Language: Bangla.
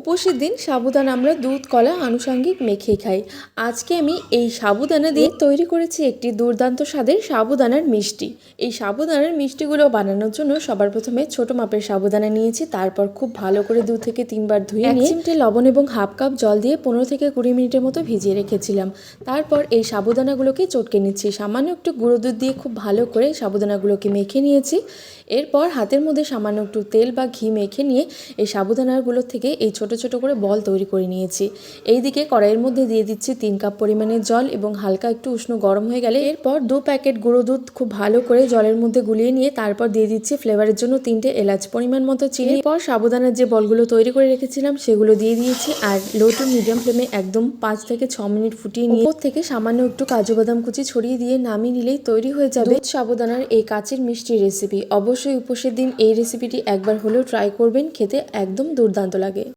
উপোসের দিন সাবুদানা আমরা দুধ কলা আনুষঙ্গিক মেখে খাই। আজকে আমি এই সাবুদানা দিয়ে তৈরি করেছি একটি দুর্দান্ত স্বাদের সাবুদানার মিষ্টি। এই সাবুদানার মিষ্টিগুলো বানানোর জন্য সবার প্রথমে ছোট মাপের সাবুদানা নিয়েছি, তারপর খুব ভালো করে 2 থেকে 3 বার ধুয়ে নিয়ে চিমটে লবণ এবং হাফ কাপ জল দিয়ে 15 থেকে 20 মিনিটের মতো ভিজিয়ে রেখেছিলাম। তারপর এই সাবুদানাগুলোকে চটকে নিচ্ছি। সামান্য একটু গুঁড়ো দুধ দিয়ে খুব ভালো করে সাবুদানাগুলোকে মেখে নিয়েছি। এরপর হাতের মধ্যে সামান্য একটু তেল বা ঘি মেখে নিয়ে এই সাবুদানাগুলো থেকে এই ছোট ছোট করে বল তৈরি করে নিয়েছি। এইদিকে কড়াইয়ের মধ্যে দিয়ে দিচ্ছি 3 কাপ পরিমাণের জল এবং হালকা একটু উষ্ণ গরম হয়ে গেলে এরপর 2 প্যাকেট গুঁড়ো দুধ খুব ভালো করে জলের মধ্যে গুলিয়ে নিয়ে তারপর দিয়ে দিচ্ছি ফ্লেভারের জন্য 3টে এলাচ, পরিমাণ মতো চিনি। এরপর সাবুদানার যে বলগুলো তৈরি করে রেখেছিলাম সেগুলো দিয়ে দিয়েছি আর লো টু মিডিয়াম ফ্লেমে একদম 5 থেকে 6 মিনিট ফুটিয়ে নিয়ে উপর থেকে সামান্য একটু কাজু বাদাম কুচি ছড়িয়ে দিয়ে নামিয়ে নিলেই তৈরি হয়ে যাবে সাবুদানার এই কাচের মিষ্টি রেসিপি। অবশ্যই উপোসের দিন এই রেসিপিটি একবার হলেও ট্রাই করবেন, খেতে একদম দুর্দান্ত লাগে।